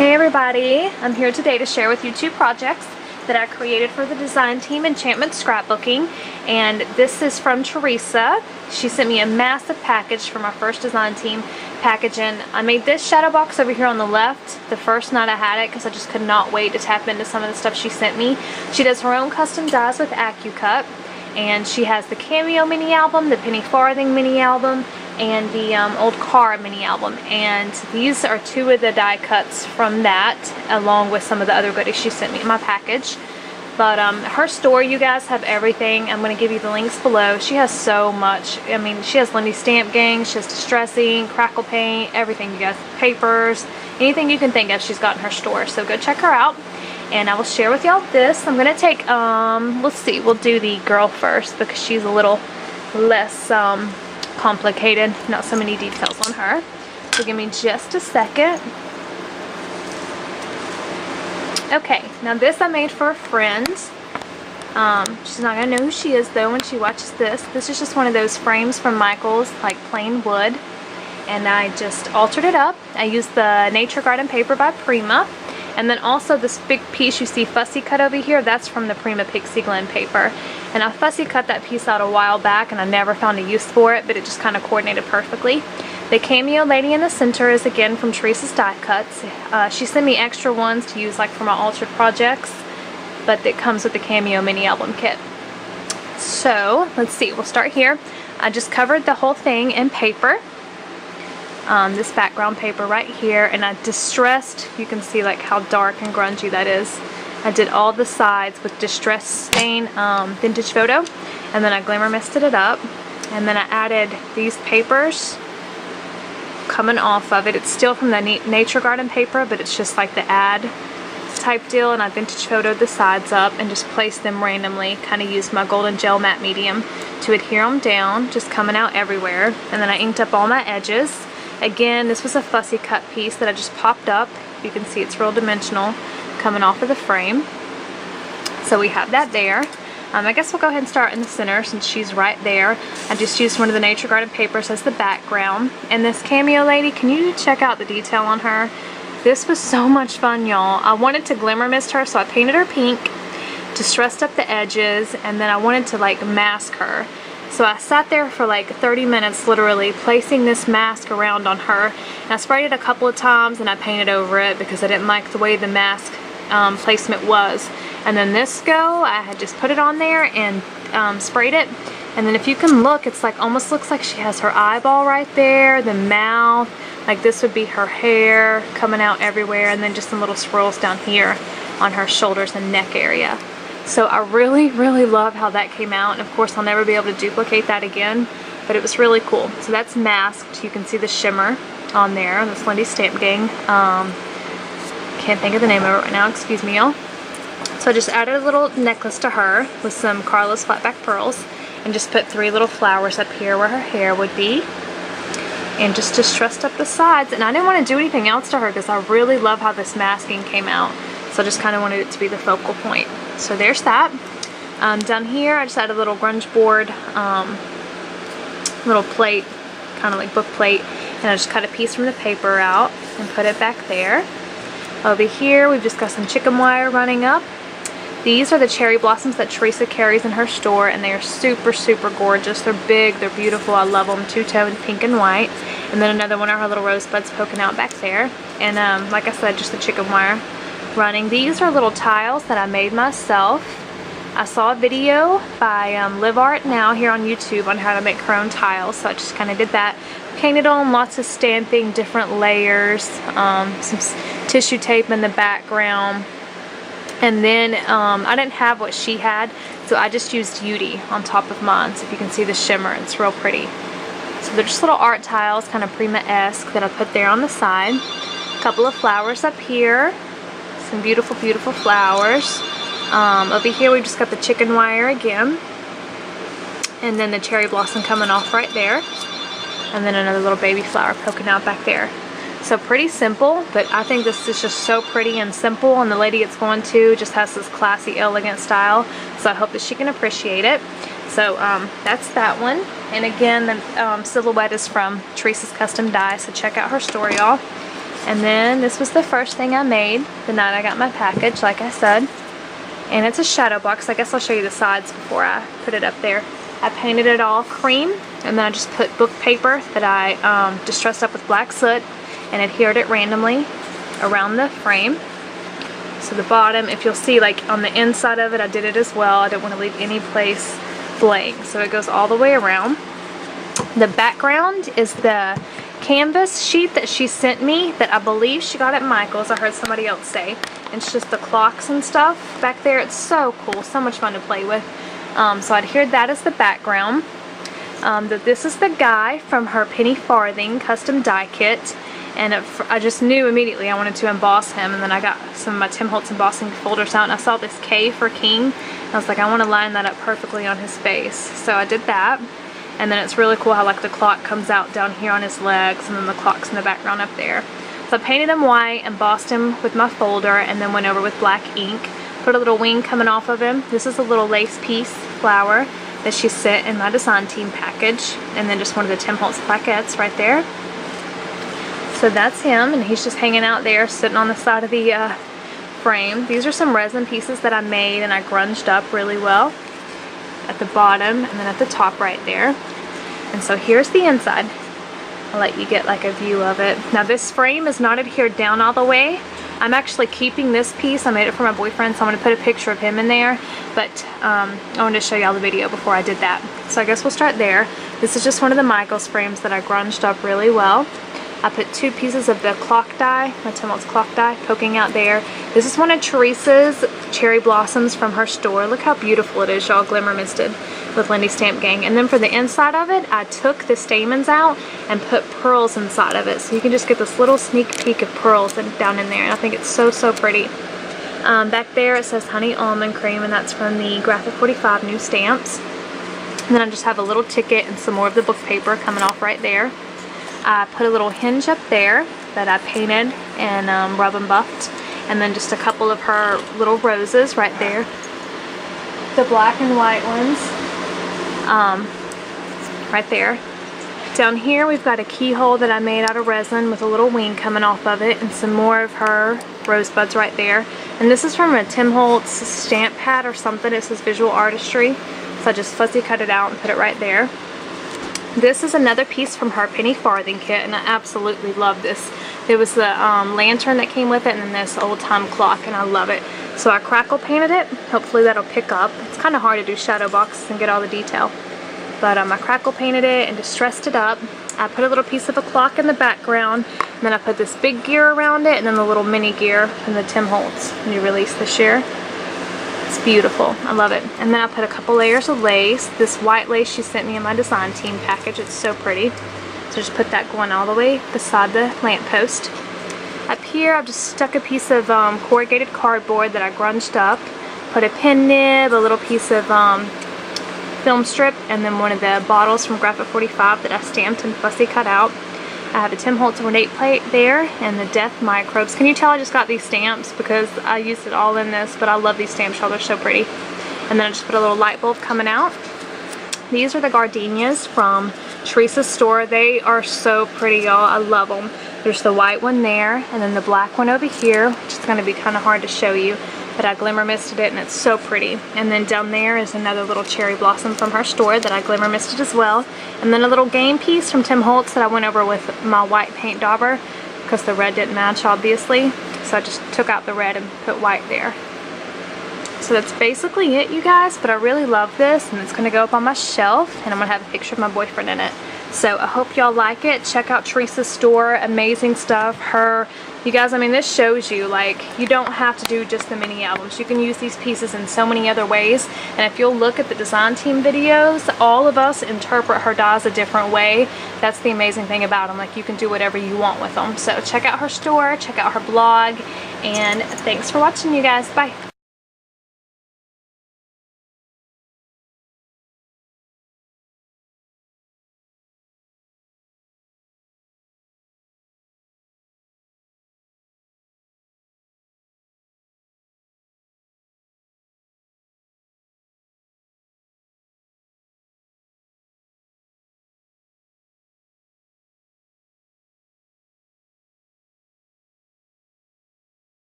Hey everybody, I'm here today to share with you two projects that I created for the design team Enchantments scrapbooking, and this is from Theresa. She sent me a massive package from our first design team package, and I made this shadow box over here on the left the first night I had it because I just could not wait to tap into some of the stuff she sent me. She does her own custom dies with AccuCut, and she has the Cameo mini album, the Penny Farthing mini album, and the old car mini album, and these are two of the die cuts from that, along with some of the other goodies she sent me in my package. But her store, you guys, have everything. I'm going to give you the links below. She has so much. I mean, she has Lindy Stamp Gang, she has distressing, crackle paint, everything, you guys, papers, anything you can think of she's got in her store. So go check her out, and I will share with y'all this. I'm going to take, let's see, we'll do the girl first because she's a little less complicated, not so many details on her. So give me just a second. Okay, now this I made for a friend. She's not gonna know who she is though when she watches this. This is just one of those frames from Michael's, like plain wood, and I just altered it up. I used the Nature Garden paper by Prima, and then also this big piece you see fussy cut over here, that's from the Prima Pixie Glen paper. And I fussy cut that piece out a while back and I never found a use for it, but it just kind of coordinated perfectly. The Cameo lady in the center is again from Theresa's die cuts. She sent me extra ones to use like for my altered projects, but it comes with the Cameo mini album kit. So let's see, we'll start here. I just covered the whole thing in paper, this background paper right here, and I distressed, you can see like how dark and grungy that is. I did all the sides with Distress Stain Vintage Photo, and then I glamour misted it up, and then I added these papers coming off of it. It's still from the Nature Garden paper, but it's just like the ad type deal, and I Vintage Photoed the sides up and just placed them randomly, kind of used my golden gel matte medium to adhere them down, just coming out everywhere. And then I inked up all my edges. Again, this was a fussy cut piece that I just popped up. You can see it's real dimensional coming off of the frame. So we have that there. I guess we'll go ahead and start in the center since she's right there. I just used one of the Nature Garden papers as the background. And this Cameo lady, can you check out the detail on her? This was so much fun, y'all. I wanted to glimmer mist her, so I painted her pink, distressed up the edges, and then I wanted to like mask her. So I sat there for like 30 minutes literally placing this mask around on her, and I sprayed it a couple of times and I painted over it because I didn't like the way the mask placement was. And then this go, I had just put it on there and sprayed it, and then if you can look, it's like almost looks like she has her eyeball right there, the mouth, like this would be her hair coming out everywhere, and then just some little swirls down here on her shoulders and neck area. So I really love how that came out, and of course I'll never be able to duplicate that again, but it was really cool. So that's masked. You can see the shimmer on there, this Lindy Stamp Gang. Can't think of the name of it right now, excuse me y'all. So I just added a little necklace to her with some Carla's flatback pearls, and just put 3 little flowers up here where her hair would be, and just distressed up the sides. And I didn't want to do anything else to her because I really love how this masking came out, so I just kind of wanted it to be the focal point. So there's that. Down here I just added a little grunge board, little plate, kind of like book plate, and I just cut a piece from the paper out and put it back there. Over here we've just got some chicken wire running up. These are the cherry blossoms that Theresa carries in her store, and they are super gorgeous. They're big, they're beautiful, I love them. Two-toned pink and white. And then another one are her little rosebuds poking out back there. And like I said, just the chicken wire running. These are little tiles that I made myself. I saw a video by Live Art Now here on YouTube on how to make her own tiles, so I just kind of did that. Painted on lots of stamping, different layers, some tissue tape in the background. And then I didn't have what she had, so I just used Beauty on top of mine. So if you can see the shimmer, it's real pretty. So they're just little art tiles, kind of Prima-esque, that I put there on the side. A couple of flowers up here. Some beautiful flowers. Over here we just got the chicken wire again, and then the cherry blossom coming off right there, and then another little baby flower poking out back there. So pretty simple, but I think this is just so pretty and simple, and the lady it's going to just has this classy, elegant style, so I hope that she can appreciate it. So that's that one. And again, the silhouette is from Theresa's Custom Die, so check out her store, y'all. And then this was the first thing I made the night I got my package, like I said. And it's a shadow box. I guess I'll show you the sides before I put it up there. I painted it all cream, and then I just put book paper that I distressed up with black soot and adhered it randomly around the frame. So the bottom, if you'll see, like on the inside of it, I did it as well. I didn't want to leave any place blank, so it goes all the way around. The background is the canvas sheet that she sent me that I believe she got at Michael's. I heard somebody else say. It's just the clocks and stuff back there. It's so cool, so much fun to play with. So I adhered that as the background. This is the guy from her penny farthing custom die kit. And I just knew immediately I wanted to emboss him, and then I got some of my Tim Holtz embossing folders out, and I saw this K for King. I was like, I want to line that up perfectly on his face. So I did that. And then it's really cool how like the clock comes out down here on his legs, and then the clock's in the background up there. So I painted him white, embossed him with my folder, and then went over with black ink. Put a little wing coming off of him. This is a little lace piece flower that she sent in my design team package. And then just one of the Tim Holtz plaquettes right there. So that's him, and he's just hanging out there sitting on the side of the frame. These are some resin pieces that I made and I grunged up really well at the bottom and then at the top right there. And so here's the inside. I'll let you get like a view of it. Now this frame is not adhered down all the way. I'm actually keeping this piece. I made it for my boyfriend, so I'm going to put a picture of him in there. But I wanted to show y'all the video before I did that. So I guess we'll start there. This is just one of the Michaels frames that I grunged up really well. I put 2 pieces of the clock die, my Tim Holtz clock die, poking out there. This is one of Theresa's cherry blossoms from her store. Look how beautiful it is, y'all, glimmer misted with Lindy Stamp Gang. And then for the inside of it, I took the stamens out and put pearls inside of it. So you can just get this little sneak peek of pearls down in there. And I think it's so, so pretty. Back there it says Honey Almond Cream, and that's from the Graphic 45 new stamps. And then I just have a little ticket and some more of the book paper coming off right there. I put a little hinge up there that I painted and rub and buffed, and then just a couple of her little roses right there, the black and white ones right there. Down here we've got a keyhole that I made out of resin with a little wing coming off of it, and some more of her rosebuds right there. And this is from a Tim Holtz stamp pad or something. It says Visual Artistry, so I just fussy cut it out and put it right there. This is another piece from her penny farthing kit, and I absolutely love this. It was the lantern that came with it, and then this old time clock, and I love it. So I crackle painted it. Hopefully that'll pick up. It's kind of hard to do shadow boxes and get all the detail. But I crackle painted it and distressed it up. I put a little piece of a clock in the background, and then I put this big gear around it, and then the little mini gear from the Tim Holtz new release this year. It's beautiful. I love it. And then I put a couple layers of lace. This white lace she sent me in my design team package. It's so pretty. So just put that going all the way beside the lamppost. Up here I've just stuck a piece of corrugated cardboard that I grunged up. Put a pen nib, a little piece of film strip, and then one of the bottles from Graphic 45 that I stamped and fussy cut out. I have a Tim Holtz ornate plate there and the Death Microbes. Can you tell I just got these stamps because I used it all in this, but I love these stamps, y'all. They're so pretty. And then I just put a little light bulb coming out. These are the gardenias from Theresa's store. They are so pretty, y'all. I love them. There's the white one there, and then the black one over here, which is going to be kind of hard to show you, but I glimmer misted it, and it's so pretty. And then down there is another little cherry blossom from her store that I glimmer misted as well. And then a little game piece from Tim Holtz that I went over with my white paint dauber because the red didn't match, obviously. So I just took out the red and put white there. So that's basically it, you guys, but I really love this, and it's going to go up on my shelf, and I'm going to have a picture of my boyfriend in it. So I hope y'all like it. Check out Theresa's store. Amazing stuff. You guys, I mean, this shows you, like, you don't have to do just the mini albums. You can use these pieces in so many other ways. And if you'll look at the design team videos, all of us interpret her dies a different way. That's the amazing thing about them. Like, you can do whatever you want with them. So check out her store, check out her blog, and thanks for watching, you guys. Bye.